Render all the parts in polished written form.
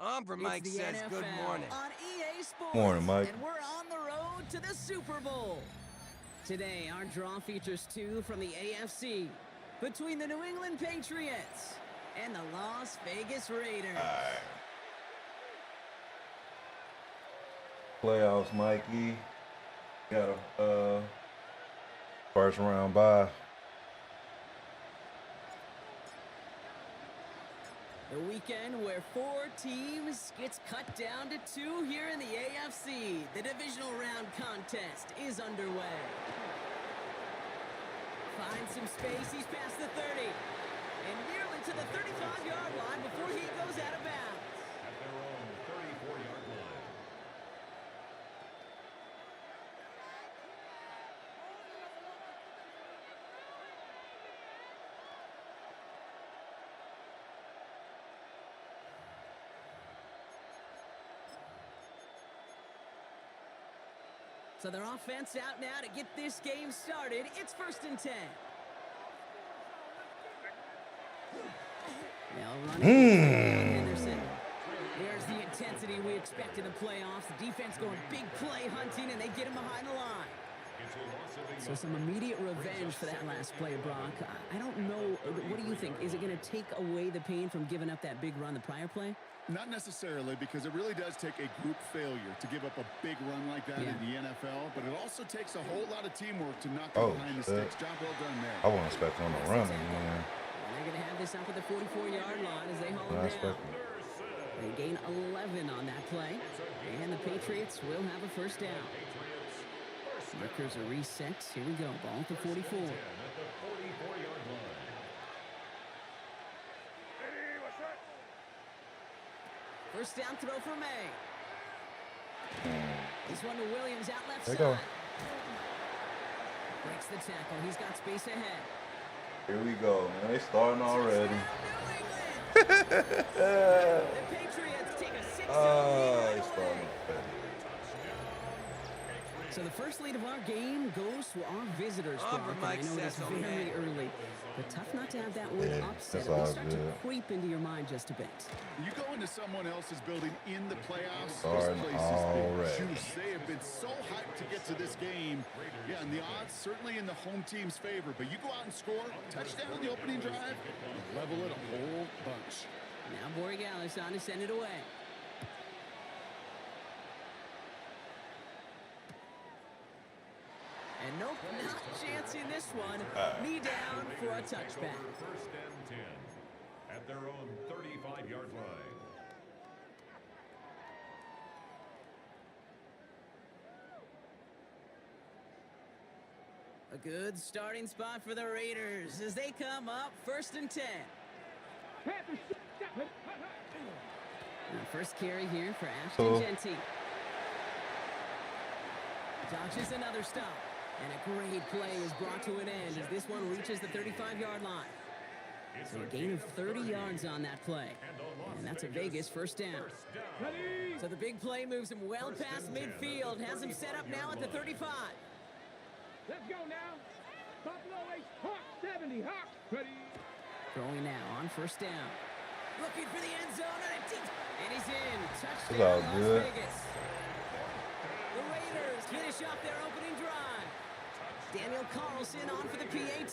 Mike It's the says NFL good morning. on EA Sports. Morning, Mike. And we're on the road to the Super Bowl. Today, our draw features two from the AFC between the New England Patriots and the Las Vegas Raiders. Playoffs, Mikey. Got a first round bye. The weekend where four teams gets cut down to two here in the AFC. The divisional round contest is underway. Finds some space, he's past the 30. And nearly to the 35-yard line before he goes out of bounds. At their own 34-yard line. So their offense out now to get this game started. It's 1st and 10. They'll run it. Henderson. There's the intensity we expect in the playoffs. The defense going big play hunting, and they get him behind the line. So some immediate revenge for that last play, Brock. I don't know. What do you think? Is it going to take away the pain from giving up that big run the prior play? Not necessarily, because it really does take a group failure to give up a big run like that in the NFL, but it also takes a whole lot of teamwork to knock it behind the sticks. Job well done there. I wasn't expecting him to run, man. They're going to have this up at the 44-yard line as they haul him down. They gain 11 on that play, and the Patriots will have a first down. Markers are reset. Here we go. Ball at the 44. First down throw for May. This one to Williams out left side. Go. Breaks the tackle. He's got space ahead. Here we go, man. They starting already. The Patriots take a 6-0 lead They right starting away. already. So the first lead of our game goes to our visitors. Brock, and I Mike know it's says so, very man. early, but tough not to have that win upset. that's It'll all start to good. creep into your mind just a bit. You go into someone else's building in the playoffs, Starting this place has already. been juice. They have been so hyped to get to this game. Yeah, and the odds certainly in the home team's favor, but you go out and score, touchdown on the opening drive, you level it a whole bunch. Now Borregales on to send it away. And nope, not chancing this one. Knee down for a touchback. 1st and 10 at their own 35-yard line. A good starting spot for the Raiders as they come up 1st and 10. And first carry here for Ashton Genty. Dodges another stop. And a great play is brought to an end as this one reaches the 35-yard line. So a gain of 30 yards on that play. And that's a Vegas first down. So the big play moves him well past midfield. Has him set up now at the 35. Let's go now. Buffalo Ace Hawk 70. Hawk. Ready. Throwing now on first down. Looking for the end zone and he's in. It's Touchdown all Las good. Vegas. The Raiders finish off their opening drive. Daniel Carlson on for the PAT.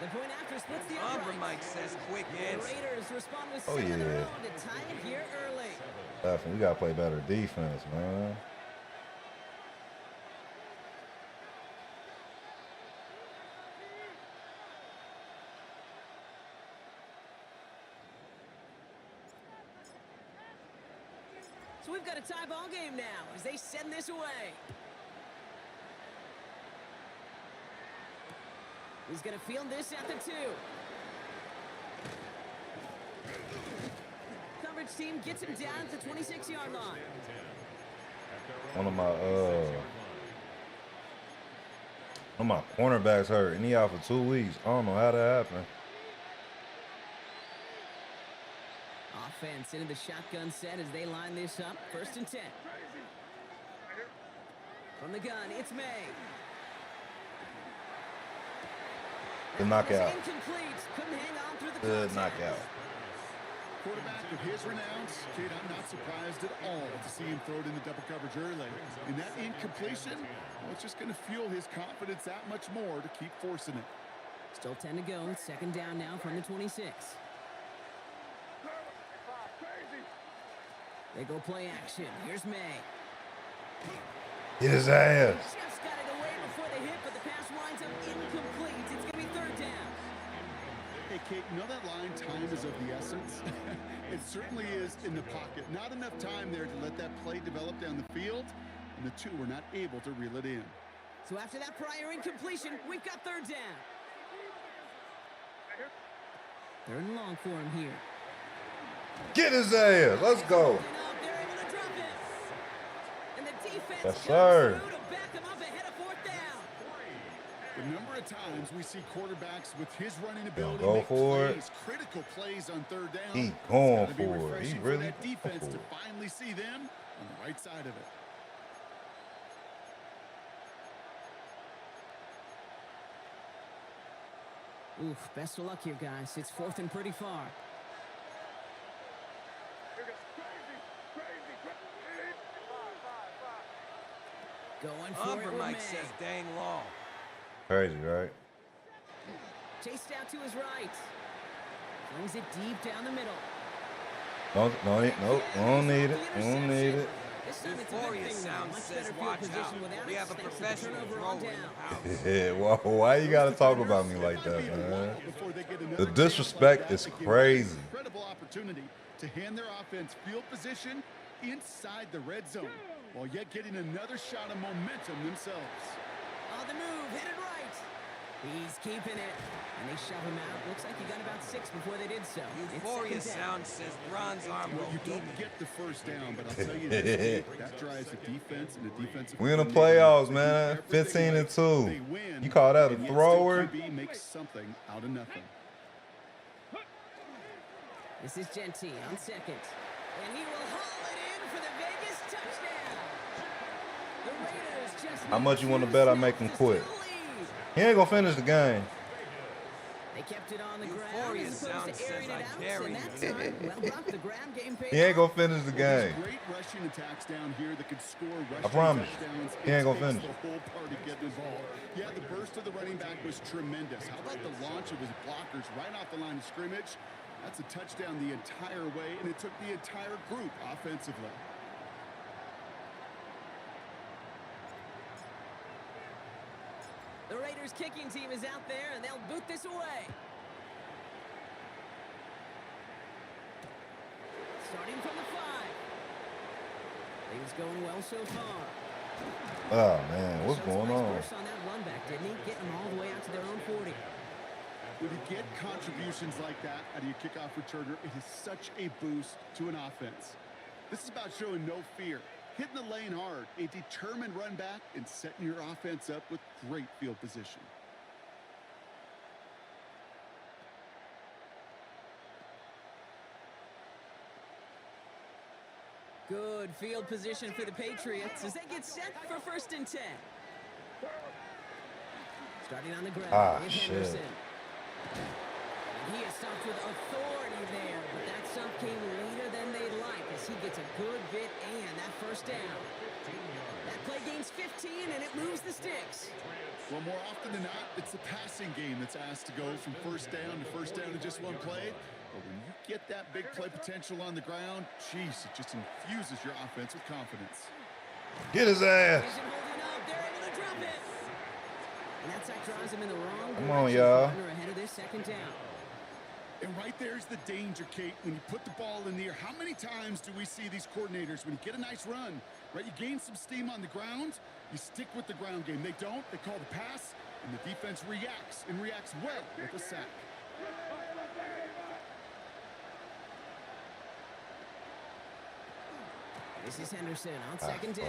The point after splits the uprights. Mike says quick The hits. Raiders respond with Oh, 7 of their yeah. own to tie it here early. Definitely, we gotta play better defense, man. So we've got a tie ball game now as they send this away. He's going to field this at the 2. Coverage team gets him down at the 26-yard line. One of my cornerbacks hurt, and he out for 2 weeks. I don't know how that happened. Offense into the shotgun set as they line this up. 1st and 10. From the gun, it's May. The knockout. Incomplete. Couldn't hang on through the Good contact. knockout. Quarterback of his renounce, Kate, I'm not surprised at all to see him throw it into double coverage early. And that incompletion, well, it's just going to fuel his confidence that much more to keep forcing it. Still 10 to go. Second down now from the 26. They go play action. Here's May. Get his ass. Just got it away before they hit, but the pass winds up incomplete. It's going to be third down. Hey, Kate, you know that line, time is of the essence? It certainly is in the pocket. Not enough time there to let that play develop down the field, and the two were not able to reel it in. So after that prior incompletion, we've got third down. Third and long for him here. Get his ass. Let's go. They're able to drop it. And the defense Yes, comes sir. through to back him up ahead of fourth down. The number of times we see quarterbacks with his running ability Go make for it. plays, critical plays on third down. He It's going gotta be for it. He refreshing really for that defense going to for it. finally see them on the right side of it. Oof, best of luck here, guys. It's fourth and pretty far. Going for it with Mike May. says dang long. Crazy, right? Chased out to his right. Flings it deep down the middle. Don't need it. Don't need it. This time it's a Euphoria good thing now. sound Much says better field watch position out. without We it, have a thanks to the professional turnover on thrower in down. the house. Yeah, why you gotta talk about me like that, man? The disrespect is crazy. Incredible opportunity to hand their offense field position inside the red zone, while yet getting another shot of momentum themselves. On the move, hit it right. He's keeping it. And they shove him out. Looks like he got about 6 before they did so. It's Euphoria second down. sound says bronze arm Well, will you keep don't it. get the first down, but I'll tell you this, that drives the defense and the defensive. We in the coordinator playoffs, to do man. everything 15 and right. 2. They win, You call that a and yet thrower? still QB makes something out of nothing. This is Genty on second. And he will haul it in for the Vegas touchdown. The Raiders just How much you want to need bet I two make him snaps to quit? steal the lead. He ain't gonna finish the game. They kept it on the ground Euphoria as sound opposed to says airing I it out. dare And you. that time, well, Brock, the ground game paid He ain't gonna off. finish the Well, game. there's great rushing attacks down here that could score rushing promise. touchdowns. He ain't gonna It takes finish. the whole party getting involved. Yeah, the burst of the running back was tremendous. How about the launch of his blockers right off the line of scrimmage? That's a touchdown the entire way, and it took the entire group offensively. The Raiders kicking team is out there, and they'll boot this away. Starting from the 5. Things going well so far. Oh man, what's Showed some going nice on? burst on that run back, didn't he? Getting them all the way out to their own 40. When you get contributions like that out of your kickoff returner, it is such a boost to an offense. This is about showing no fear, hitting the lane hard, a determined run back, and setting your offense up with great field position. Good field position for the Patriots as they get set for 1st and 10. Starting on the ground, it's shit. Henderson. And he is stopped with authority there, but that stop came later than they'd like as he gets a good bit and that 1st down. That play gains 15 and it moves the sticks. Well, more often than not, it's the passing game that's asked to go from 1st down to 1st down in just one play. But when you get that big play potential on the ground, geez, it just infuses your offense with confidence. Get his ass. Isn't holding up. They're able to drop it. And that sack drives him in the wrong Come on, direction. y'all. Partner ahead of this 2nd down. And right there's the danger, Kate, when you put the ball in the air. How many times do we see these coordinators, when you get a nice run, right, you gain some steam on the ground, you stick with the ground game. They don't. They call the pass, and the defense reacts, and reacts well with a sack. This is Henderson on 2nd down.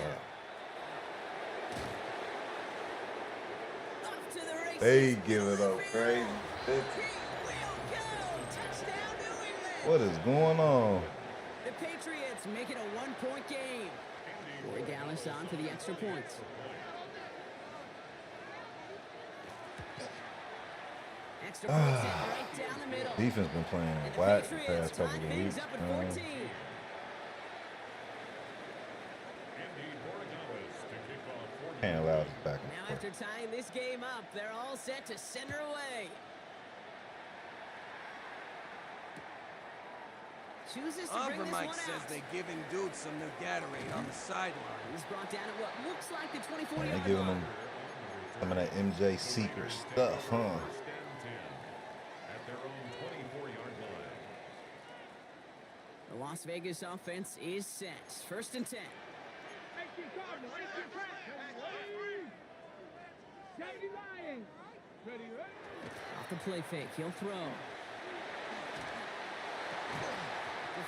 Off to the races. They give it up crazy. He will go. Touchdown, New England. What is going on? The Patriots make it a 1-point game. Corey Dallas on for the extra points. Extra points in right down the middle. Defense been playing And the whack the Patriots past couple tie of things weeks. up at 14. Can't allow this back and Now forth. after tying this game up, they're all set to send her away. Chooses to bring this Mike one says out. they're giving dude some new Gatorade on the sideline. He's brought down at what looks like the Man, 24-yard they giving line. them some of that MJ secret stuff, huh? At their own 24-yard line. The Las Vegas offense is set. 1st and 10. Off the play fake, he'll throw.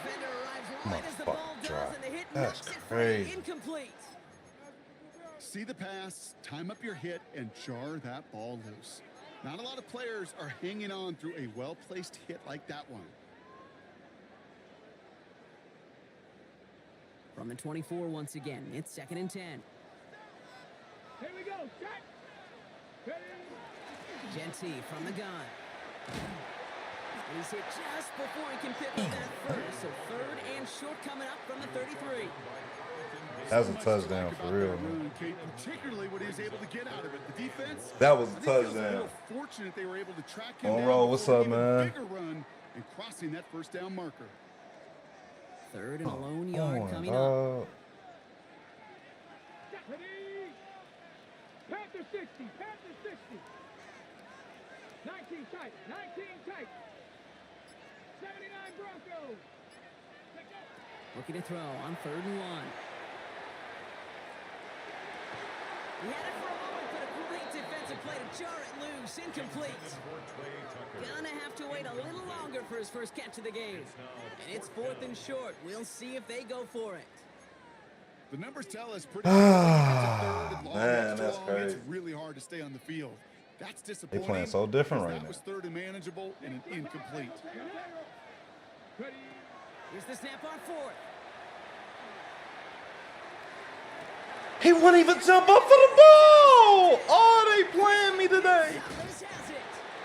Defender arrives right as the ball does, and the hit knocks it free. Incomplete. See the pass, time up your hit, and jar that ball loose. Not a lot of players are hanging on through a well-placed hit like that one. From the 24 once again, it's 2nd and 10. Here we go. Set. Ready. Genty from the gun. And he's hit just before he can pick up that first. So 3rd and short coming up from the 33. That was a touchdown for real, man. Run, Kate, particularly what he was able to get out of it. The defense. That was a I think it was touchdown. real fortunate they were able to track him On down roll, what's before up, he made a man? Bigger run and crossing that 1st down marker. 3rd and a lone yard coming up. Dog. Ready. Panther 60. Panther 60. 19 tight. 19 tight. 79 Broncos. Looking to throw on 3rd and 1. He had it for a moment, but a great defensive play to jar it loose. Incomplete. Gonna have to wait a little longer for his first catch of the game. And it's 4th and short. We'll see if they go for it. The numbers tell us pretty Man, that's crazy. It's really hard to stay on the field. That's They disappointing. playing so different because right that now. was 3rd and manageable and an incomplete. Ready. Here's the snap on 4th. He wouldn't even jump up for the ball. Oh, they playing me today. Dallas has it.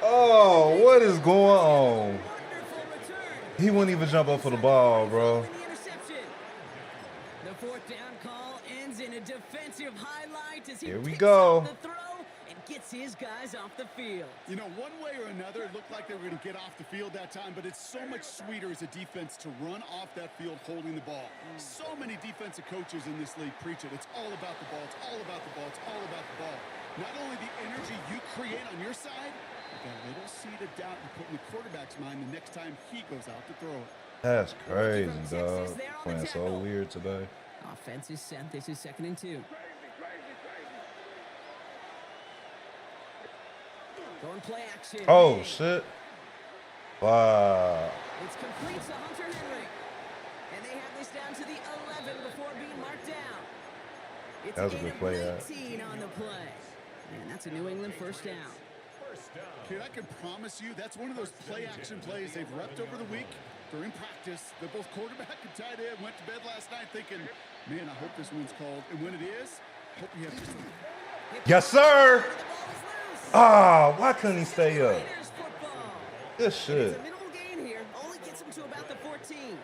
Oh, what is going on? Wonderful return. He wouldn't even jump up for the ball, bro. The interception. The 4th down call ends in a defensive highlight as he Here we picks go. up the throw and gets his guys off the field. You know, one way or another, it looked like they were going to get off the field that time, but it's so much sweeter as a defense to run off that field holding the ball. So many defensive coaches in this league preach it. It's all about the ball. It's all about the ball. It's all about the ball. Not only the energy you create on your side, but that little seed of doubt you put in the quarterback's mind the next time he goes out to throw it. That's crazy, dog. Playing so weird today. Offense is set. This is 2nd and 2. Going play action. Oh, shit. Wow. It's complete to Hunter Henry. And they have this down to the 11 before being marked down. It's That was a gain good of play, 19 on the play. And that's a New England 1st down. Kid, I can promise you that's one of those play-action plays they've repped over the week during practice. That both quarterback and tight end went to bed last night thinking, man, I hope this one's called. And when it is, hope you have just Yes, sir. The ball is loose. Ah, why couldn't he stay up? Raiders football. Good It's shit. a minimal gain here. Only gets him to about the 14.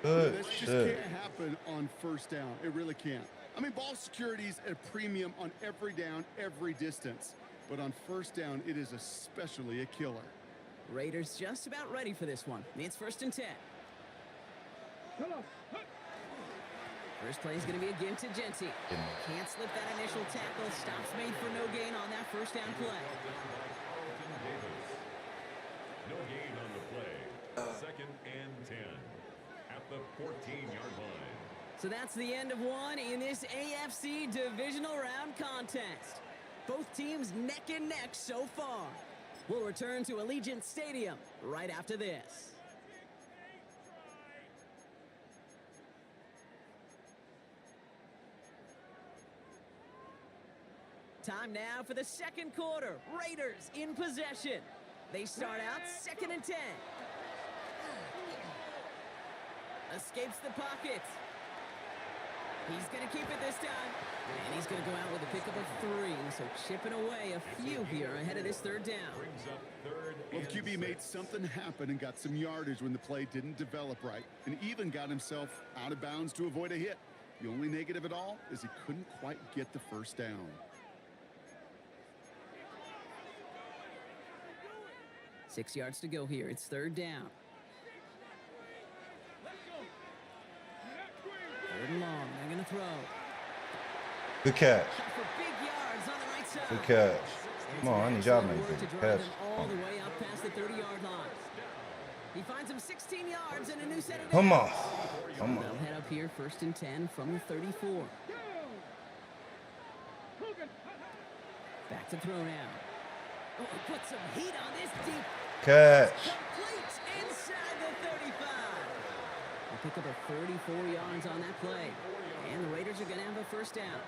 Good This just shit. can't happen on 1st down. It really can't. I mean, ball security's at a premium on every down, every distance. But on 1st down, it is especially a killer. Raiders just about ready for this one. It's 1st and 10. First play is going to be a give to Genty. Can't slip that initial tackle. Stops made for no gain on that 1st down play. No gain on the play. 2nd and 10 at the 14-yard line. So that's the end of one in this AFC divisional round contest. Both teams neck and neck so far. We'll return to Allegiant Stadium right after this. Time now for the 2nd quarter. Raiders in possession. They start out 2nd and 10. Escapes the pocket. He's going to keep it this time. And he's going to go out with a pickup of 3, so chipping away a few here ahead of this third down. Well, the QB made something happen and got some yardage when the play didn't develop right, and even got himself out of bounds to avoid a hit. The only negative at all is he couldn't quite get the first down. Six yards to go here. It's third down. Third and long. They're going to throw. Good catch. Shot for big yards on the right side. Good catch. Come on, I need y'all to make Work to good drive catch. them all the way up past the 30-yard line. He finds him 16 yards and a new set of downs. Come on. Come on. They'll head up here, first and 10 from the 34. Back to throw now. Oh, he put some heat on this deep. Catch. Complete inside the 35. They pick up a 34 yards on that play. And the Raiders are going to have a first down.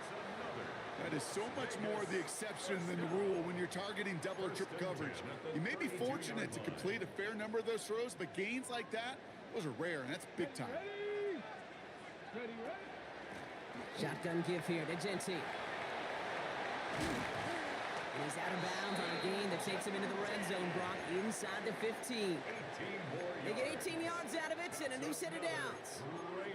That is so much more the exception than the rule when you're targeting double or triple coverage. You may be fortunate to complete a fair number of those throws, but gains like that, those are rare, and that's big time. Shotgun give here to Genty. And he's out of bounds on a gain that takes him into the red zone, Brock, inside the 15. They get 18 yards out of it and a new set of downs.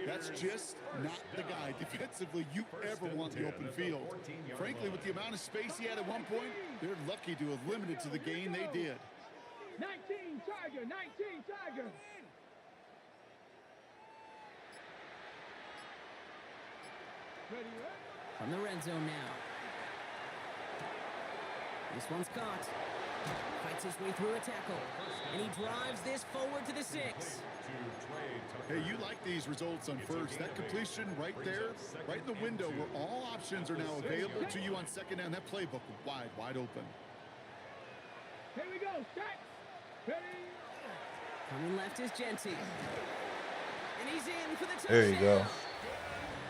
That's just not the guy defensively you ever want in the open field. Frankly, with the amount of space he had at one point, they're lucky to have limited to the gain they did. 19 Tiger, 19 Tiger. From the red zone now. This one's caught. Fights his way through a tackle. And he drives this forward to the 6. Hey, you like these results on first. That completion right there, right in the window where all options are now available to you on second down. That playbook wide open. Here we go, set, ready. Coming left is Genty. And he's in for the touchdown. There you go.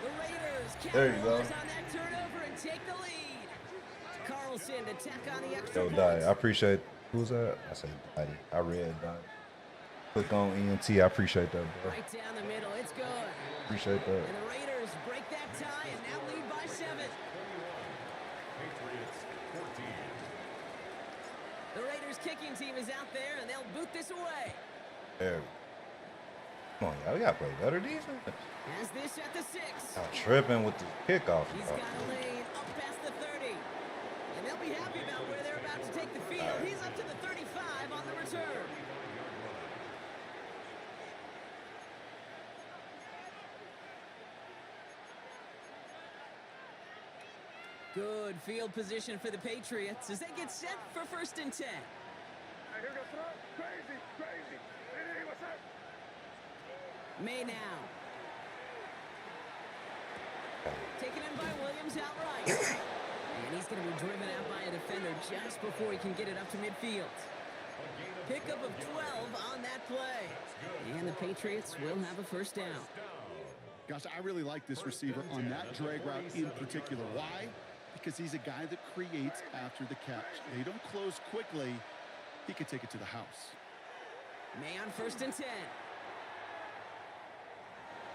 The Raiders There you go. capitalize on that turnover and take the lead. Carlson to tack on the extra Yo, point. Dottie, I appreciate. Who's that? I said Dottie. I read Dottie. Click on ENT. I appreciate that, bro. Right down the middle. It's good. Appreciate that. And the Raiders break that tie and now lead by 7. The Raiders kicking team is out there and they'll boot this away. There. Come on, y'all. We gotta play better defense. As this at the 6. I'm tripping with the kickoff. He's got a lane up past the 30. And they'll be happy about where they're about to take the field. He's up to the 35 on the return. Good field position for the Patriots as they get set for first and 10. I hear the throw. Crazy, crazy. Hey, what's up? May now. Taken in by Williams outright. And he's going to be driven out by a defender just before he can get it up to midfield. Pickup of 12 on that play. And the Patriots will have a first down. Gosh, I really like this receiver on that drag route in particular. Why? Because he's a guy that creates after the catch. They don't close quickly. He could take it to the house. May on first and 10.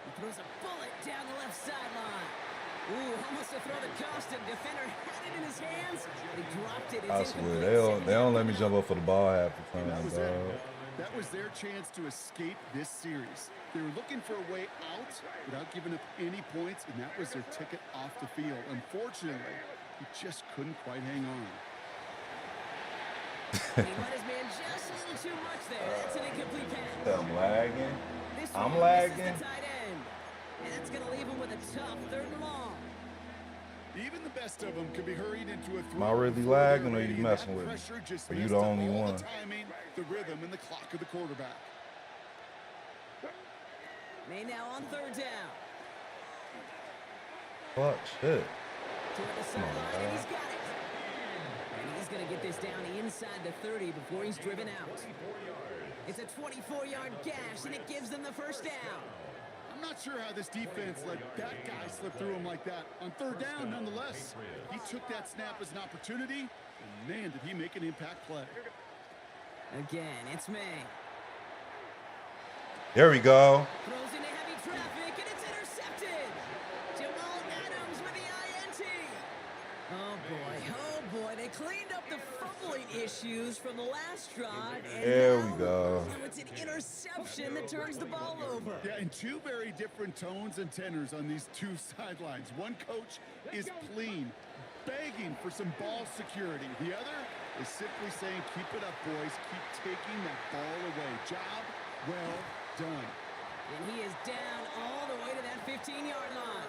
He throws a bullet down the left sideline. Ooh, almost a throw that cost him. Defender had it in his hands, but he dropped it. I swear, they don't let me jump up for the ball half the time, dog. That was their chance to escape this series. They were looking for a way out without giving up any points, and that was their ticket off the field. Unfortunately, he just couldn't quite hang on. He let his man just a little too much there. That's an incomplete pass. I'm lagging. This I'm one lagging. misses the tight end. And that's going to leave him with a tough third and long. Even the best of them can be hurried into a throw. Am I really before they're lagging or ready. you messing That with me? pressure just Or you messed the up only all one? The timing, the rhythm, and the clock of the quarterback. May now on third down. Fuck, shit. Toward the sideline, and he's got it. And he's going to get this down inside the 30 before he's driven out. It's a 24-yard gash, and it gives them the first down. I'm not sure how this defense let that guy slip through him like that. On third down, nonetheless, he took that snap as an opportunity, and man, did he make an impact play. Again, it's May. There we go. Throws into heavy traffic, and it's intercepted. Jamal Adams with the INT. Oh, boy, they cleaned up the fumbling issues from the last drive. And There we now go. it's an interception that turns the ball over. Yeah, and two very different tones and tenors on these two sidelines. One coach is pleading, begging for some ball security. The other is simply saying, keep it up, boys. Keep taking that ball away. Job well done. And he is down all the way to that 15-yard line.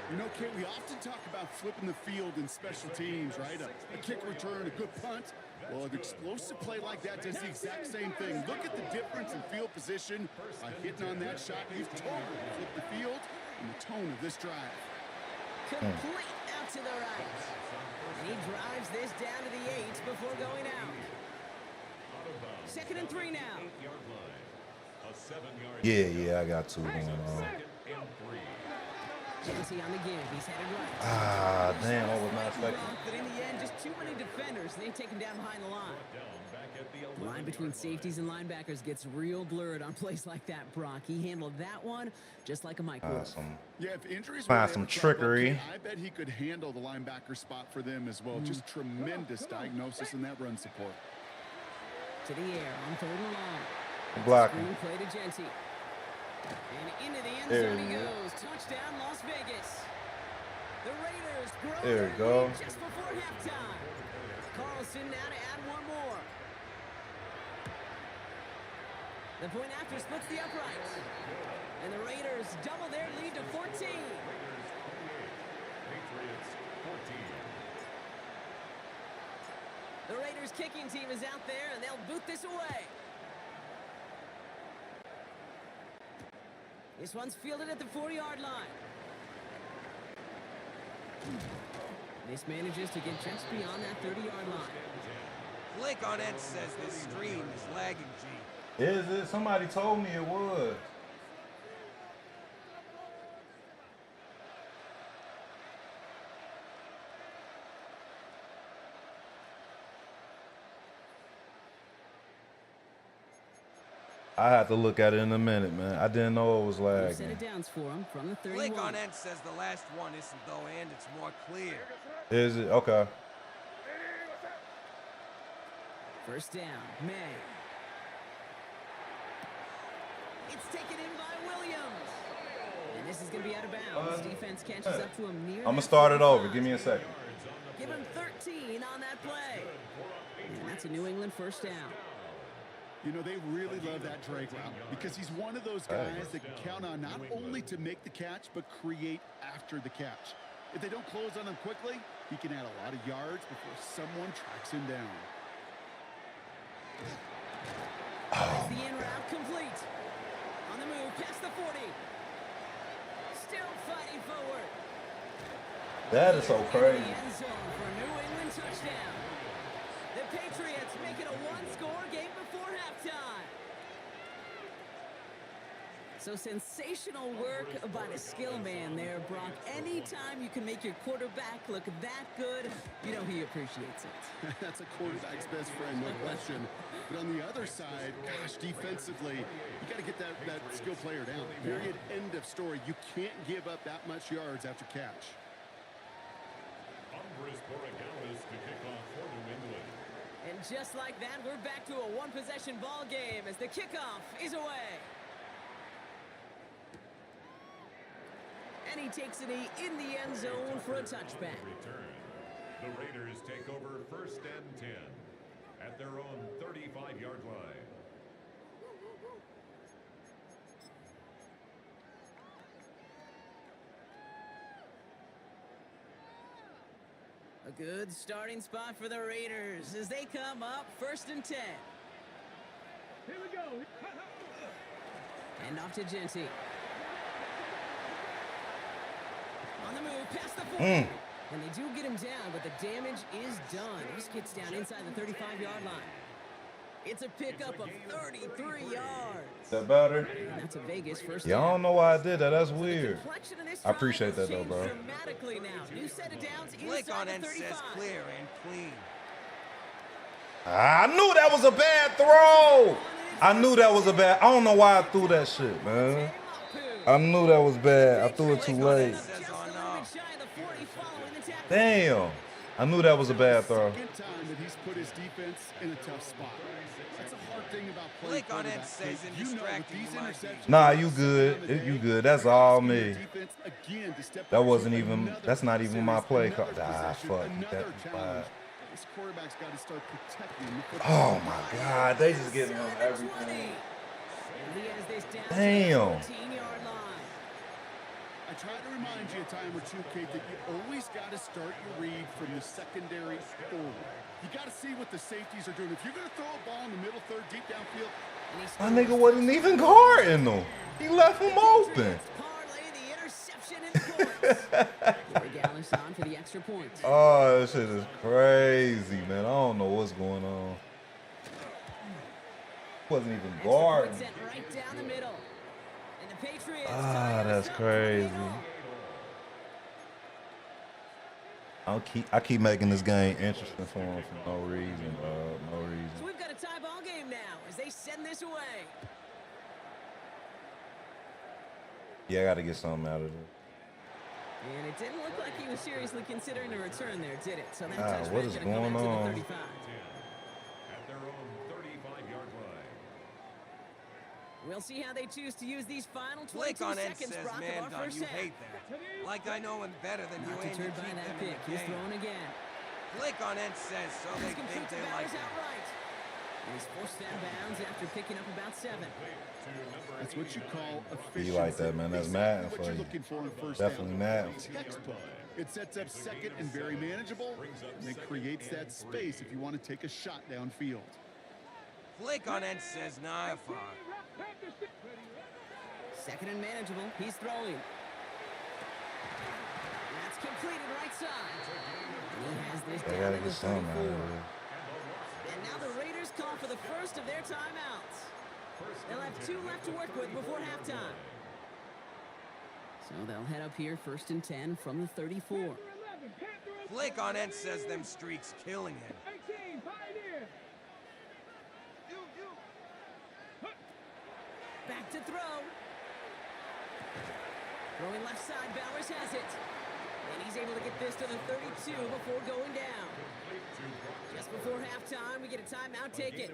You know, Kate, we often talk about flipping the field in special teams, right? A kick return, a good punt. Well, an explosive play like that does the exact same thing. Look at the difference in field position by hitting on that shot. You've totally flipped the field and the tone of this drive. Complete out to the right. And he drives this down to the 8 before going out. 2nd and 3 now. Yeah, I got two going on. Jesse on the give. He's headed right. Ah, damn, I was not expecting. But in the end, just too many defenders, and they take him down behind the line. The line between safeties and linebackers gets real blurred on plays like that, Brock. He handled that one just like a microwave. Yeah, if injuries Find were some there, trickery. I bet he could handle the linebacker spot for them as well. Just tremendous diagnosis in that run support. To the air on 3rd and long. Blocking. Screen play to Genty. And into the end There zone he you go. goes. Touchdown, Las Vegas. The Raiders grow There their you go. lead just before halftime. Carlson now to add one more. The point after splits the uprights. And the Raiders double their lead to 14. Patriots 14. The Raiders kicking team is out there, and they'll boot this away. This one's fielded at the 40-yard line. This manages to get just beyond that 30-yard line. Click on it says this stream is lagging, G. Is it? Somebody told me it was. I have to look at it in a minute, man. I didn't know it was Set lagging. it downs for him from the 31. Click on it says the last one isn't though, and it's more clear. Is it? Okay. First down, May. It's taken in by Williams. And this is going to be out of bounds. Defense catches up to him near. I'm going to start it over. Give me a second. Give him 13 on that play. And that's a New England first down. You know, they really love that Drake route because he's one of those guys that can count on not only to make the catch, but create after the catch. If they don't close on him quickly, he can add a lot of yards before someone tracks him down. That's the in route complete. On the move, past the 40. Still fighting forward. That is so crazy. In the end zone for a New England touchdown. The Patriots make it a one-score game before halftime. So sensational work by the skill man there, Brock. Anytime you can make your quarterback look that good, you know he appreciates it. That's a quarterback's best friend, no question. But on the other side, gosh, defensively, you got to get that skill player down. Period. End of story. You can't give up that much yards after catch. Andres Borregales to kick off for New England. And just like that, we're back to a one-possession ball game as the kickoff is away. And he takes it in the end zone for a touchback. Return. The Raiders take over 1st and 10 at their own 35-yard line. A good starting spot for the Raiders as they come up 1st and 10. Here we go. And off to Genty. On the move, past the 40. And they do get him down, but the damage is done. This gets down inside the 35-yard line. It's a pickup of 33 yards. Is that better? And that's a Vegas first Yeah, I down. don't know why I did that. That's weird. Complexion of this I appreciate drive that, though, has bro. changed dramatically now. New set of downs Click inside on the it says 35. clear and clean. I knew that was a bad throw. I knew that was a bad. I don't know why I threw that shit, man. I knew that was bad. I threw it too late. Says Just a on little no. bit shy of the 40 following the tackle. Damn. I knew that was a bad throw. Second time that he's put his defense in a tough spot. That's a hard thing about playing Blake on quarterback. it says in You know, with distracting these my interceptions, Nah, you good. You good. That's all me. defense again to step That up wasn't to even. another That's not even my series, play. another Ah, possession, fuck. another That, challenge. bad. This quarterback's got to start protecting the football. Oh my God, they just getting on everything. Damn. I try to remind you a time or two, Kate, that you always got to start your read from the secondary forward. You got to see what the safeties are doing. If you're going to throw a ball in the middle third, deep downfield, My nigga wasn't even guarding them. He left him open. For the extra point. Oh, that shit is crazy, man. I don't know what's going on. Wasn't even guarding. Right down the middle. And the Patriots Ah, that's crazy. I keep making this game interesting for him for no reason, no So reason. we've got a tie ball game now as they send this away. Yeah, I got to get something out of it. And it didn't look like he was seriously considering a return there, did it? So that Ah, what is touchback's gonna come going into the on? 35. At their own 35-yard line. We'll see how they choose to use these final 22 Blake on it seconds, says, Brock, man, of our Don, first you half. hate that. Like I know him better than you Not and you deterred by keep that them in pick. the He's game. throwing again. Blake on it says, so they He's think complete to they like Bowers that. outright. And he's forced out of bounds after picking up about 7. that's what you call efficiency. You like that, man. That's Exactly Madden what for you're you. looking for in first Definitely down. Madden. Textbook. It sets up second and very manageable, and it creates that space if you want to take a shot downfield. Blake on it says, nah, fuck. Second and manageable. He's throwing. That's completed right side. And he has this They down gotta in get the something 34. out of it. And now the Raiders call for the first of their timeouts. They'll have 2 left to work with before halftime. So they'll head up here first and 10 from the 34. Blake on it says them streaks killing him. 18, Pioneer. Back to throw. Throwing left side, Bowers has it. And he's able to get this to the 32 before going down. Just before halftime, we get a timeout taken.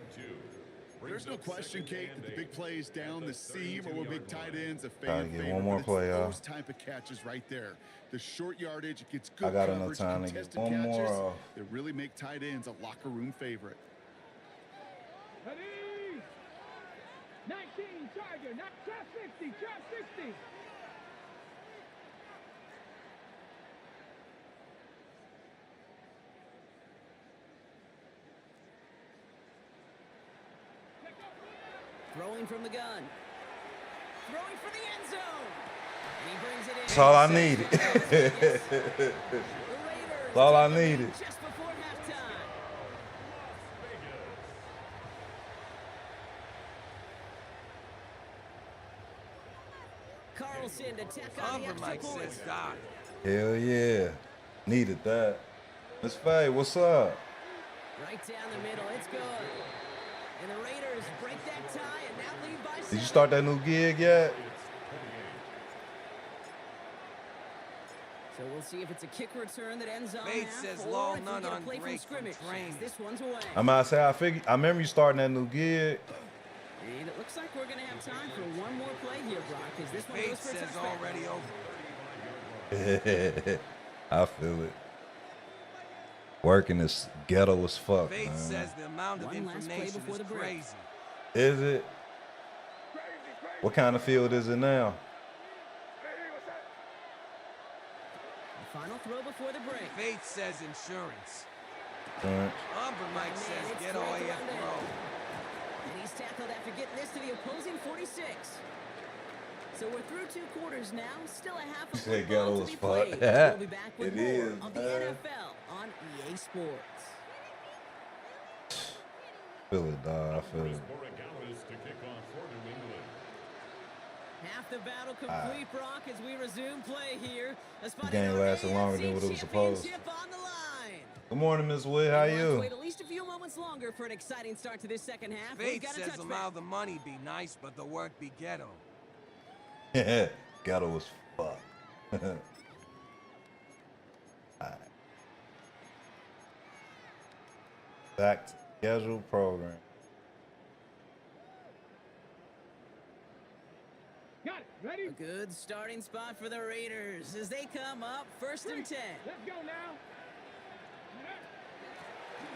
There's no question, Kate, that the big plays down the seam or with big tight ends, a Gotta fan get favorite, one more but it's play, y'all. those type of catches right there. The short yardage, it gets good I got enough coverage, time to get contested one more catches off. that really make tight ends a locker room favorite. Ready? 19, Tiger. Not trap 60, trap 60. Throwing from the gun. Throwing for the end zone. And he brings it in. That's all I needed. The Raiders That's all I take the lead needed. just before halftime. Carlson to tack on the extra Mike point. says, die. Hell yeah. Needed that. Miss Faye, what's up? Right down the middle. It's good. And the Raiders break that tie and now lead by 7. Did you start that new gig yet? So we'll see if it's a kick return that ends on Bates half, says, or "Lol, if we none get a on play from break from scrimmage. train." As this one's away. I'm about to say, I remember you starting that new gig. And it looks like we're going to have time for one more play here, Brock, as this one goes Bates for a says touchback. already over. I feel it. Working is ghetto as fuck, Bates man. says the amount of One last play information before is the break. crazy. Is it? What kind of field is it now? The final throw before the break. Bates says insurance. Alright. Mike And says it's get right OAF around there. row. And he's tackled after getting this to the opposing 46. So we're through 2 quarters now. Still a half You of said football ghetto to as be fuck. played. We'll be back with It more is, of the man. NFL on EA Sports. Feel it, dog. I feel it. Borregales to kick off for New England. Half the battle complete, Brock, as we resume play here. The game lasted longer than what it was supposed to. On the line. Good morning, Miss Wood. How We'll have to you? wait at least a few moments longer for an exciting start to this second half. We've Bates got a says touchback. allow the money be nice, but the work be ghetto. Ghetto as fuck. Alright. Back to scheduled program. Got it. Ready? A good starting spot for the Raiders as they come up 1st and 10. Let's go now.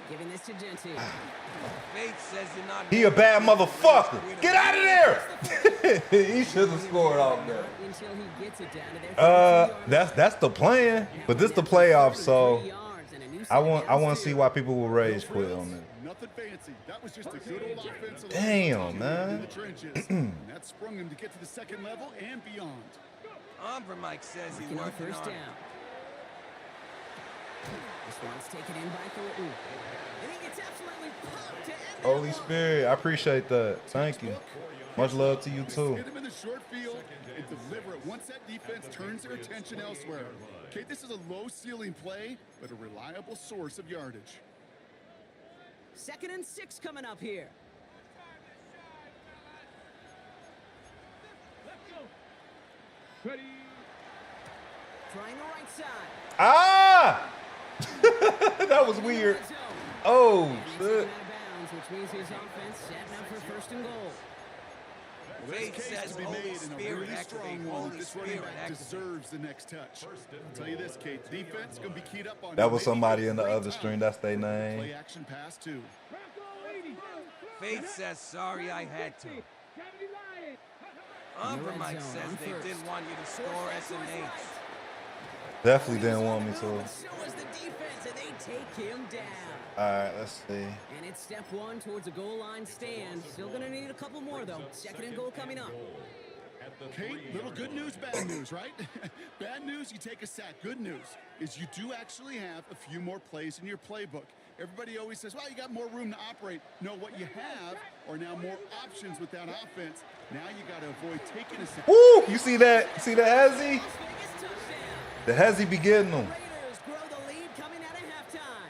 Giving this to Genty. Fate says you're not. He a bad motherfucker. Get out of there. He should have scored off there. Until he gets it down to their That's the plan. But this the playoffs, so I want to see why people will rage quit on this. Nothing fancy. That was just a good old offensive. Damn, man. In the trenches. And that sprung him to get to the second level and beyond. Umbra Mike says he's Working on working first on it. down. This one's taken in by Thornton. And he gets absolutely popped to end the Holy ball. Spirit, I appreciate that. Thank you. Much love to you too. Hit him in the short field and deliver it once that defense turns their attention elsewhere. Okay, this is a low ceiling play, but a reliable source of yardage. 2nd and 6 coming up here. Let's go. Ready? Trying the right side. Ah! That was weird. Oh, And he's shit. taken out of bounds, which means his offense setting up for 1st and goal. Fate Case says to be Holy made and a Spirit really activate. strong one. Holy This running Spirit back activate. deserves the next touch. I'll tell you this, Kate. Defense gonna be keyed up on. That him. was Maybe somebody a in the great other time. stream. That's their Play name. action pass too. Bronco 80. Fate says sorry I had to. 70 Lions. Umbra red Mike zone says on they first. didn't want you to score SMH. Definitely didn't want me to. So is the defense, and they take him down. All right, let's see. And it's step 1 towards a goal line stand. Still going to need a couple more, though. 2nd and goal coming up. Kate, little good news, bad news, right? Bad news, you take a sack. Good news is you do actually have a few more plays in your playbook. Everybody always says, well, you got more room to operate. No, what you have are now more options with that offense. Now you got to avoid taking a sack. Woo! You see that? See the hezzy? Las Vegas touchdown. The hezzy be getting them. Raiders grow the lead coming out of halftime.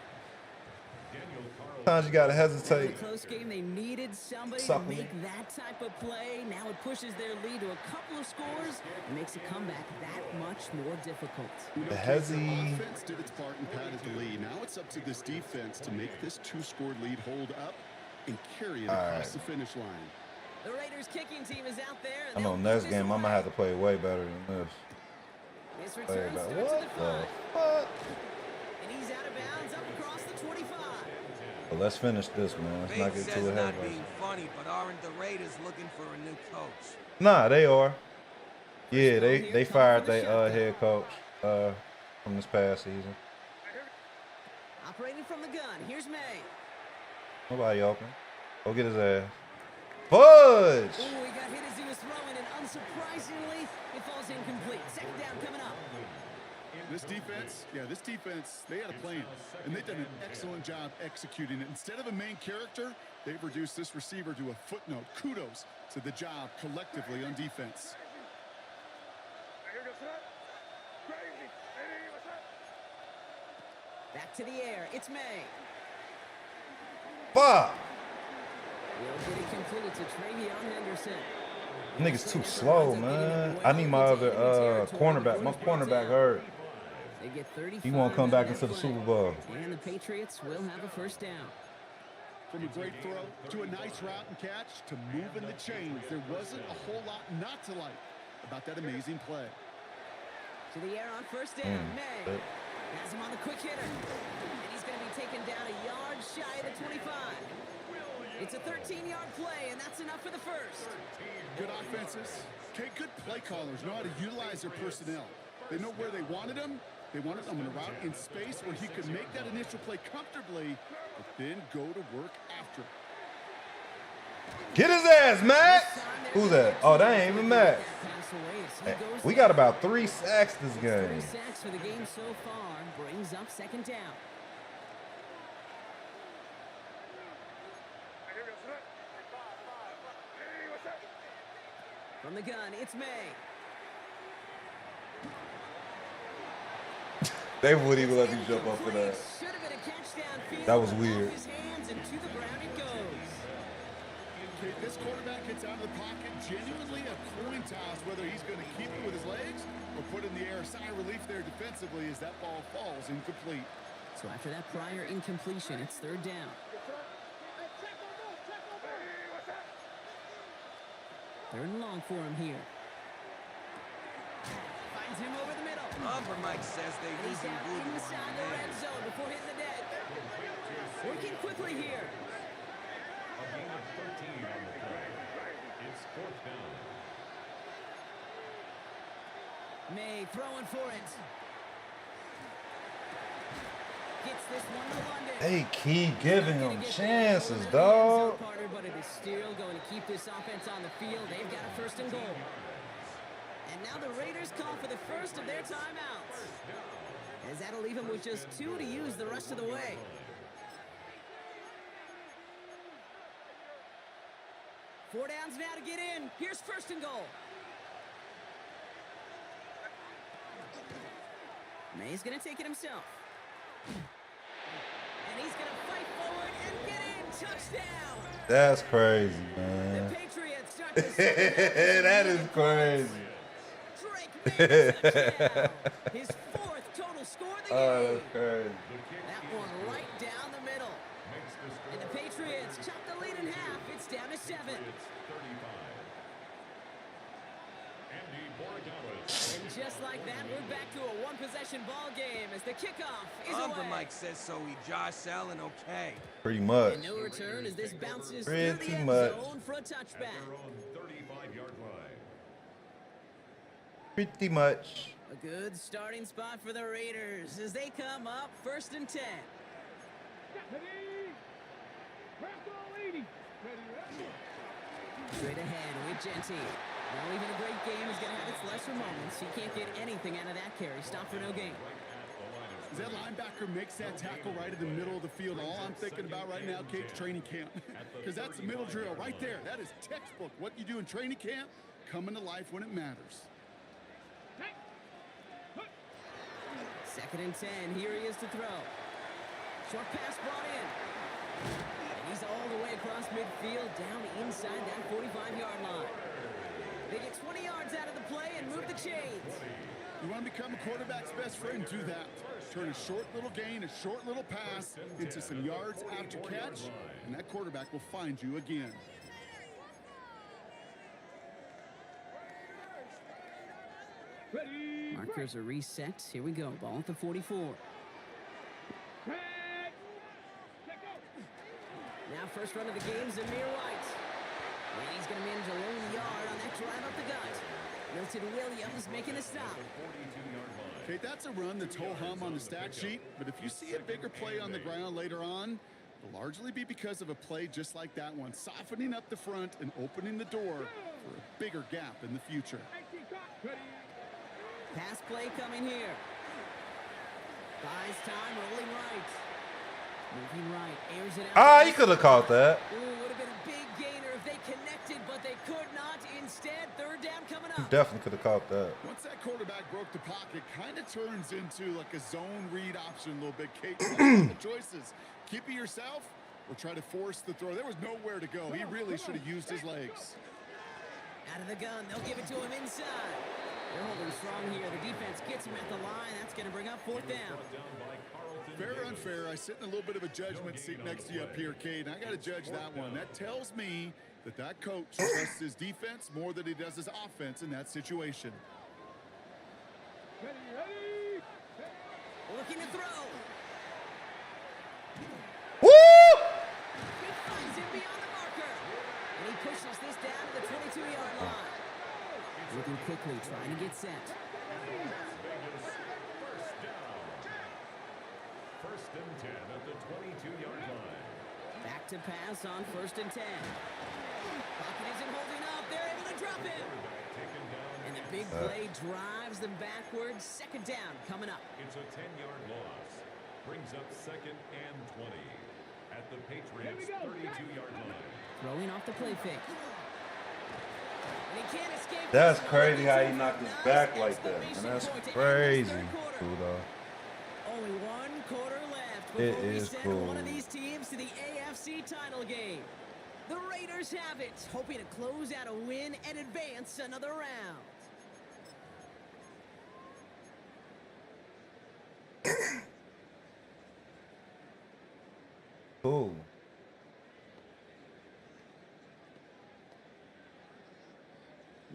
Sometimes you gotta In hesitate. a close game, they needed somebody to Supplement. make that type of play. Now it pushes their lead to a couple of scores and makes a comeback that much more difficult. You know, The Kate, the hezzy. offense did its part and padded the lead. Now it's up to this defense to make this 2-score lead hold up and carry it across the finish line. The Raiders kicking team is out there. I And know they'll next put this game I'm gonna away. have to play way better than this. This Play return better. starts What at the the 5. fuck? And he's out of bounds up across the 25. But let's finish this, man. Let's not Fate get says too ahead not of us. being funny, but aren't the Raiders looking for a new coach? Nah, they are. Yeah, they fired their head coach from this past season. Operating from the gun. Here's May. Nobody open. Go get his ass. Fudge! Oh, he got hit as he was throwing, and unsurprisingly, it falls incomplete. 2nd down coming up. This defense, they had a plan, and they've done an excellent job executing it. Instead of a main character, they've reduced this receiver to a footnote. Kudos to the job collectively on defense. Back to the air. It's May. Fuck! Will get it completed to Travion Henderson. Niggas too slow, man. I need my other cornerback. My cornerback hurt. They get 35 He won't come back on that into the play. Super Bowl. And the Patriots will have a 1st down. From a great throw to a nice route and catch to moving the chains, there wasn't a whole lot not to like about that amazing play. To the air on 1st down. May has him on the quick hitter. And he's going to be taken down a yard shy of the 25. It's a 13-yard play, and that's enough for the 1st. Good offenses. Okay, good play callers know how to utilize their personnel. They know where they wanted them. They wanted them in a route in space where he could make that initial play comfortably, but then go to work after. Get his ass, Matt! Who's that? Oh, that ain't even Matt. We got about 3 sacks this 3 game. sacks for the game so far. Brings up 2nd down. From the gun, it's May. They wouldn't even let me jump up for that. Should have been a catch downfield. That was Off weird. his hands and to the ground it goes. Okay, this quarterback gets out of the pocket, genuinely a coin toss whether he's going to keep it with his legs or put it in the air. Sigh of relief there defensively as that ball falls incomplete. So after that prior incompletion, it's third down. Third and long for him here. Finds him over the middle. Umber Mike says they And he's use him down good inside the red zone before hitting the deck. Working quickly here. A gain of 13 on the play. It's fourth down. May throwing for it. Gets this one to London. They keep giving Not them gonna get chances, the end zone dog. partner, but it is still going to keep this offense on the field. They've got a first and goal. And now the Raiders call for the first of their timeouts. As that'll leave them with just 2 to use the rest of the way. Four downs now to get in. Here's first and goal. May's going to take it himself. And he's going to fight forward and get in. Touchdown. That's crazy, The man. Patriots start to That is crazy. Drake May touchdown. His fourth total score of the Oh, game. that's crazy. That one right down the middle. And the Patriots chop the lead in half. It's down to 7. It's 35. Andy Borregales. And just like that, we're back to a one-possession ball game as the kickoff is Umber away. Mike says so. He Josh Allen okay. Pretty much. And no return as this bounces Pretty through the end much. zone for a At touchback. their own 35-yard line. Pretty much. A good starting spot for the Raiders as they come up first and 10. Ready? Press all 80. Ready, ready. Straight ahead with Genty. Now even a great game is going to have its lesser moments. He can't get anything out of that carry. Stop for no gain. As that linebacker makes that tackle right in the middle of the field, all I'm thinking about right now, Kate's training camp. Because that's the middle drill right there. That is textbook. What you do in training camp, coming to life when it matters. Second and 10. Here he is to throw. Short pass brought in. And he's all the way across midfield, down inside that 45-yard line. They get 20 yards out of the play and move the chains. You want to become a quarterback's best friend, do that. Turn a short little gain, a short little pass into some yards after catch, and that quarterback will find you again. Ready. Markers are reset. Here we go. Ball at the 44. Set. Let go. Now first run of the game, Zamir White. And he's going to manage a lone yard on that drive up the gut. Milton Williams making a stop. Okay, that's a run that's ho-hum on the stat sheet, but if you see a bigger play on the ground later on, it'll largely be because of a play just like that one, softening up the front and opening the door for a bigger gap in the future. 19 cut. Ready. Pass play coming here. Buys time, rolling right. Moving right, airs it out. Ah, he could have caught that. Ooh, would have been a big gainer if they connected, but they could not. Instead, third down coming He up. definitely could have caught that. Once that quarterback broke the pocket, kind of turns into like a zone read option a little bit. Kate, the choices. Keep it yourself or try to force the throw. There was nowhere to go. He really should have used his legs. Out of the gun, they'll give it to him inside. They're holding strong here. The defense gets him at the line. That's going to bring up fourth down. Fair or unfair, I sit in a little bit of a judgment seat next to you up here, Cade, and I got to judge that one. That tells me that coach trusts his defense more than he does his offense in that situation. Ready, ready. Looking to throw. Woo! He finds him beyond the marker. And he pushes this down to the 22-yard line. Looking quickly, trying to get set. First and 10 at the 22-yard line. Back to pass on first and 10. Pocket isn't holding up. They're able to drop him. And the big play drives them backwards. Second down coming up. It's a 10-yard loss. Brings up second and 20 at the Patriots' 32-yard line. Throwing off the play fake. And he can't escape. That's this. crazy how he knocked his Nice back like that. exclamation And that's point to end this crazy. third quarter. Cool, dog. Only one quarter left It before we is send cool. one of these teams to the AFC title game. The Raiders have it, hoping to close out a win and advance another round. Cool.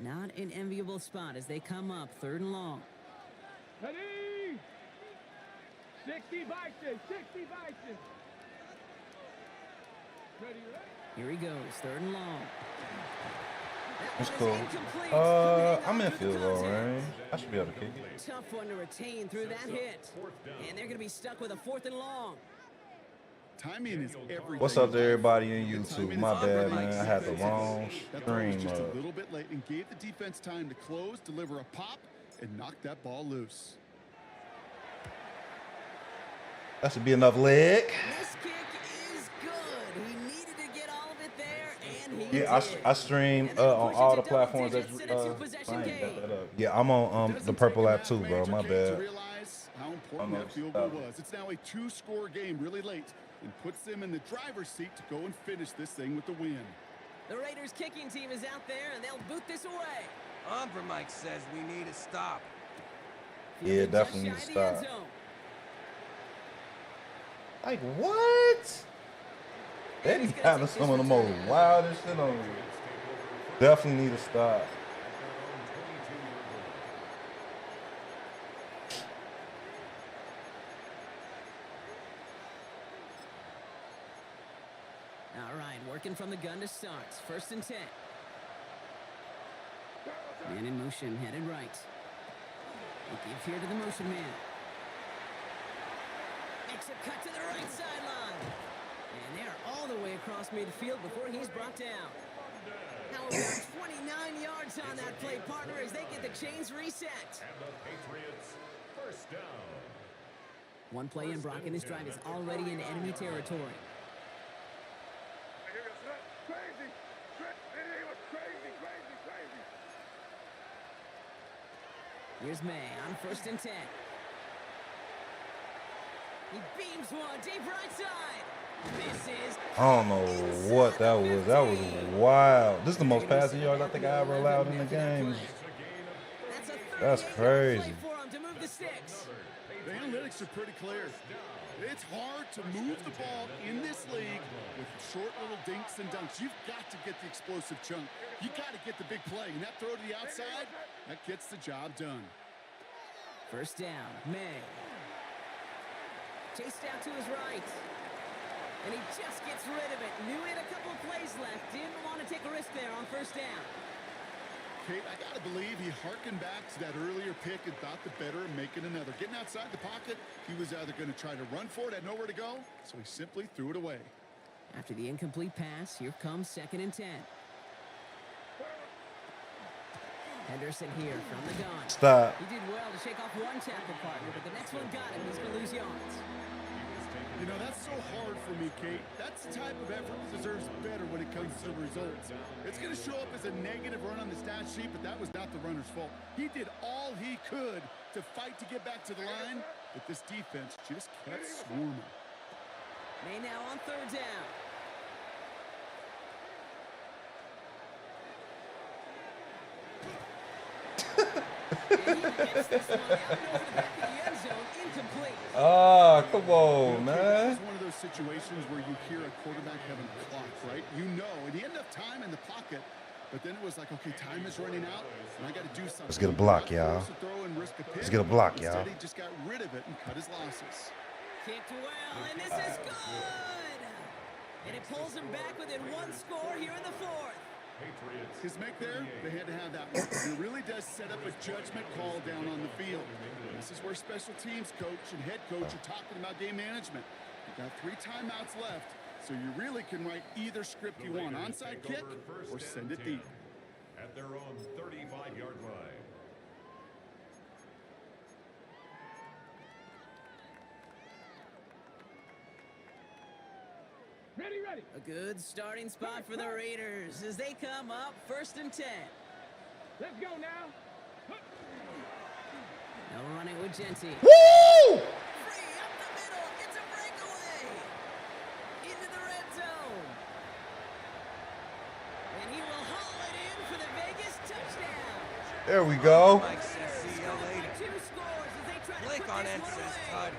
Not an enviable spot as they come up 3rd and long. Ready? 60 Vikings, 60 Vikings. Ready, ready? Here he goes, 3rd and long. That's cool. I'm in field goal range. I should be able to kick it. Tough one to retain through that hit. And they're going to be stuck with a 4th and long. Timing is everything. What's up to everybody in YouTube? My bad, man. I had the wrong That throw was stream just a up. little bit late and gave the defense time to close, deliver a pop, and knock that ball loose. That should be enough leg. This kick is good. He needed to get all of it there, and he Yeah, did. I stream And that'll on push it all to the double platforms that digits, and it's a possession I ain't game. got that up. Yeah, I'm on the purple app too, bro. My bad. Realize how important that field goal was. It's now a 2-score game really late and puts them in the driver's seat to go and finish this thing with the win. The Raiders kicking team is out there, and they'll boot this away. Umber Mike says we need a stop. Yeah, Fielded definitely just need to shy of the end stop. zone. Like what? They be having some of the most wildest shit on here. Definitely need to stop. All right, working from the gun to start. 1st and 10. Man in motion, headed right. They give here to the motion man. Makes a cut to the right sideline. And they're all the way across midfield before he's brought down. Now about 29 yards on that play, partner, as they get the chains reset. And the Patriots first down. One play in, Brock, and this drive is already in enemy territory. Crazy. It was crazy. Here's May on 1st and 10. He beams one deep right side. Misses. I don't know what that was. That was wild. This is the most passing yards I think I ever allowed in the game. That's crazy. For him to move the sticks. The analytics are pretty clear. It's hard to move the ball in this league with short little dinks and dunks. You've got to get the explosive chunk. You got to get the big play. And that throw to the outside, that gets the job done. 1st down, May. Chased out to his right. And he just gets rid of it. Knew he had a couple of plays left. Didn't want to take a risk there on 1st down. Kate, I got to believe he harkened back to that earlier pick and thought the better of making another. Getting outside the pocket, he was either going to try to run for it, had nowhere to go, so he simply threw it away. After the incomplete pass, here comes 2nd and 10. Henderson here from the gun. Stop. He did well to shake off one tackle partner, but the next one got him. He's going to lose yards. You know, that's so hard for me, Kate. That's the type of effort that deserves better when it comes to results. It's going to show up as a negative run on the stat sheet, but that was not the runner's fault. He did all he could to fight to get back to the line, but this defense just kept swarming. May now on 3rd down. And he gets this one out and over the back of the end zone, incomplete. Ah, come on, man. It's one of those situations where you hear a quarterback having a clock, right? You know, and he had enough time in the pocket, but then it was like, okay, time is running out, and I got to do something. Let's get a block, y'all. Let's get a block, y'all. Instead, he just got rid of it and cut his losses. Kicked well, and this is good. And it pulls him back within one score here in the 4th. His make there, they had to have that one. It really does set up a judgment call down on the field. This is where special teams coach and head coach are talking about game management. You've got 3 timeouts left, so you really can write either script you want. Onside kick or send it deep. At their own 35-yard line. Ready. A good starting spot for the Raiders as they come up 1st and 10. Let's go now. They'll run it with Genty. Woo! Free up the middle. It's a breakaway. Into the red zone. And he will haul it in for the Vegas touchdown. There we go. Mike says see you later. 2 scores as they try to Click put on this it one says away. Todd.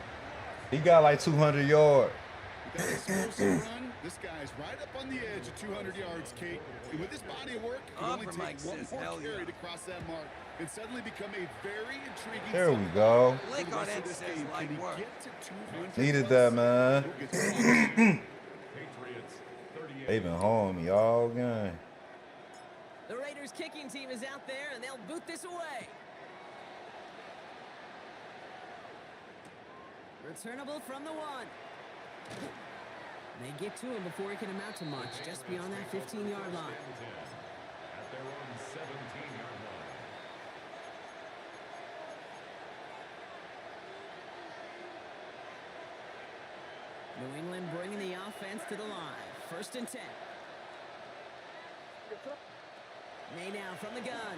He got like 200 yards. You Explosive run. This guy's right up on the edge of 200 yards, Kate. And with this body of work, it only takes one more carry to cross that mark and suddenly become a very intriguing. There we go. Blake on end says light work. Needed that, man. They've been holding me all game. The Raiders kicking team is out there, and they'll boot this away. Returnable from the 1. They get to him before he can amount to much, just beyond that 15-yard line. At their own 17-yard line. New England bringing the offense to the line. 1st and 10. May now from the gun.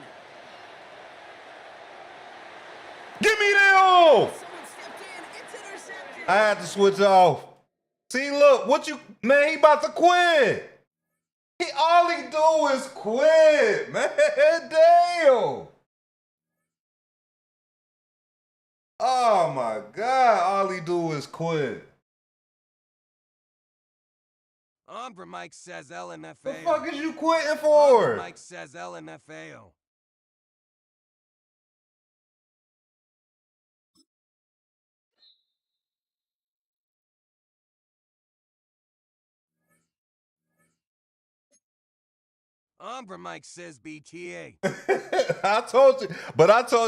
Give me that! Someone stepped in. It's intercepted. I had to switch off. See, look, man, he about to quit. All he do is quit, man. Damn. Oh my God, all he do is quit. Umbra Mike says LMFAO. The fuck is you quitting for? Mike says LMFAO. Umbra Mike says BTA. I told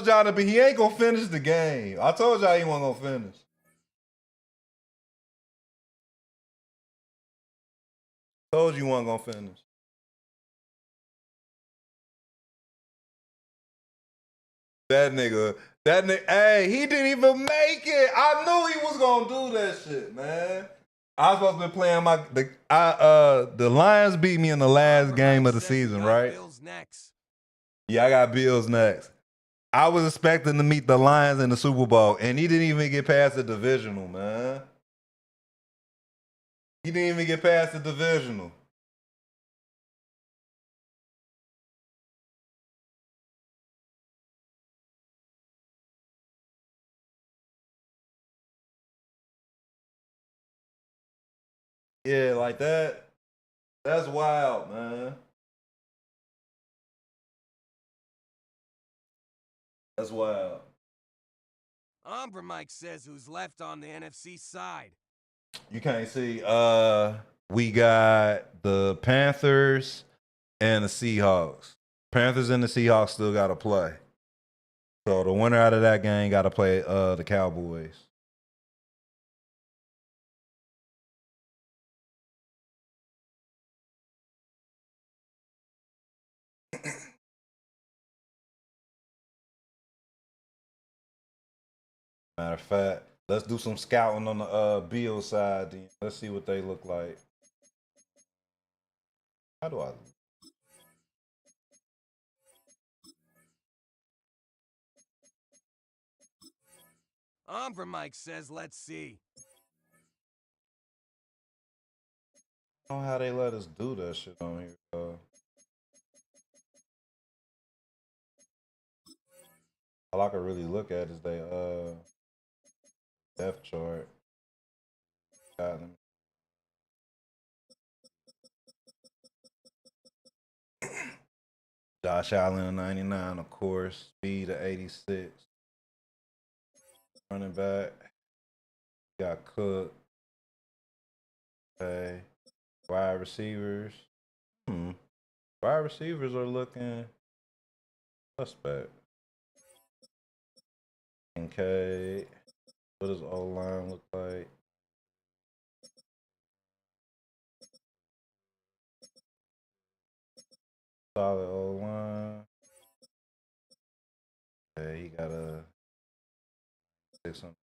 y'all he ain't gonna finish the game. I told y'all he wasn't gonna finish. Told you wasn't gonna finish. That nigga, hey, he didn't even make it. I knew he was gonna do that shit, man. I was supposed to be playing the Lions beat me in the last game of the season, right? Bills next. Yeah, I got Bills next. I was expecting to meet the Lions in the Super Bowl, and he didn't even get past the divisional, man. He didn't even get past the divisional. Yeah, like that. That's wild, man. That's wild. Umbra Mike says who's left on the NFC side. You can't see. We got the Panthers and the Seahawks. Panthers and the Seahawks still got to play. So the winner out of that game got to play the Cowboys. Matter of fact, let's do some scouting on the Bills side. Then. Let's see what they look like. How do I? Umbra Mike says, let's see. I don't know how they let us do that shit on here. All I can really look at is they depth chart. Got them. Josh Allen at 99, of course. Speed at 86. Running back. Got Cook. Okay. Wide receivers. Wide receivers are looking suspect. Okay. What does O-line look like? Solid O-line. Okay, he got a 600.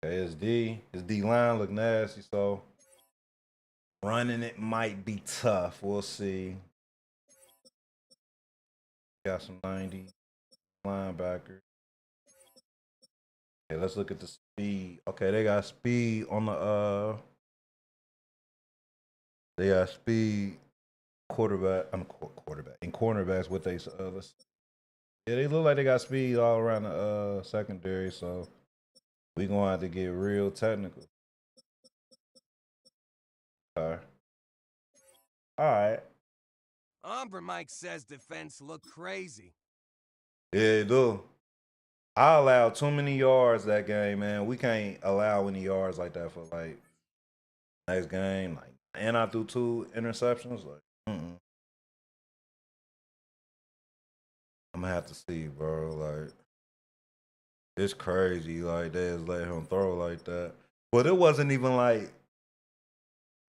Okay, his D line look nasty, so running it might be tough. We'll see. Got some 90 linebackers. Okay, let's look at the speed. Okay, they got speed on the they got speed quarterback. I'm quarterback and cornerbacks with they yeah, they look like they got speed all around the secondary, so We gonna have to get real technical. Okay. All right. Umbra Mike says defense look crazy. Yeah, it do. I allowed too many yards that game, man. We can't allow any yards like that for like next game. Like, and I threw 2 interceptions. Like, I'm gonna have to see, bro. Like, it's crazy. Like, they just let him throw like that. But it wasn't even like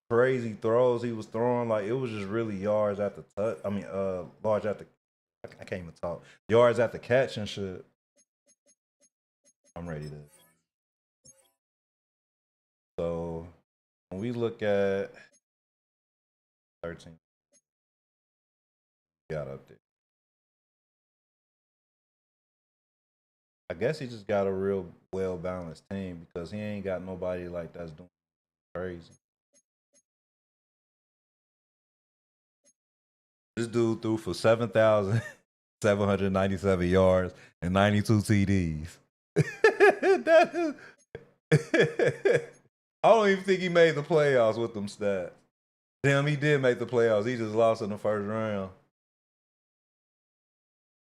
crazy throws he was throwing. Like, it was just really yards at the touch. I mean, large at the. I can't even talk. Yards at the catch and shit. I'm ready to. So when we look at 13, got up there. I guess he just got a real well balanced team because he ain't got nobody like that's doing crazy. This dude threw for 7,797 yards and 92 TDs. That is, I don't even think he made the playoffs with them stats. Damn, he did make the playoffs. He just lost in the first round.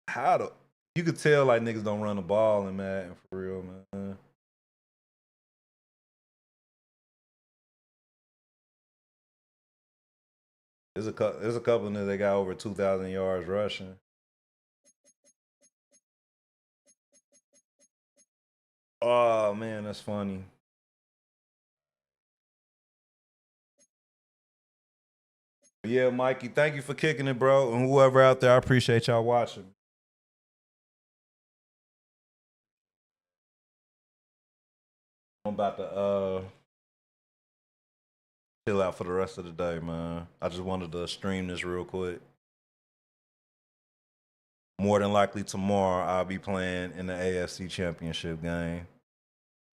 How the you could tell like niggas don't run the ball in Madden for real, man. There's a couple of niggas that got over 2,000 yards rushing. Oh man, that's funny. Yeah, Mikey, thank you for kicking it, bro. And whoever out there, I appreciate y'all watching. I'm about to chill out for the rest of the day, man. I just wanted to stream this real quick. More than likely tomorrow I'll be playing in the AFC Championship game.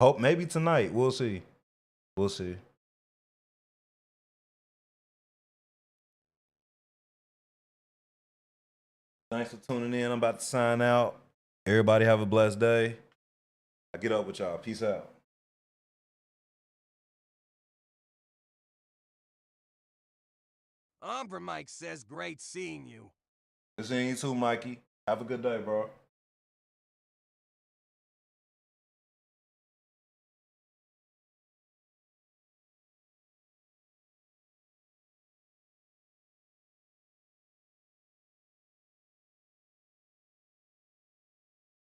Hope maybe tonight. We'll see. We'll see. Thanks for tuning in. I'm about to sign out. Everybody have a blessed day. I get up with y'all. Peace out. Umbra Mike says great seeing you. Good seeing you too, Mikey. Have a good day, bro.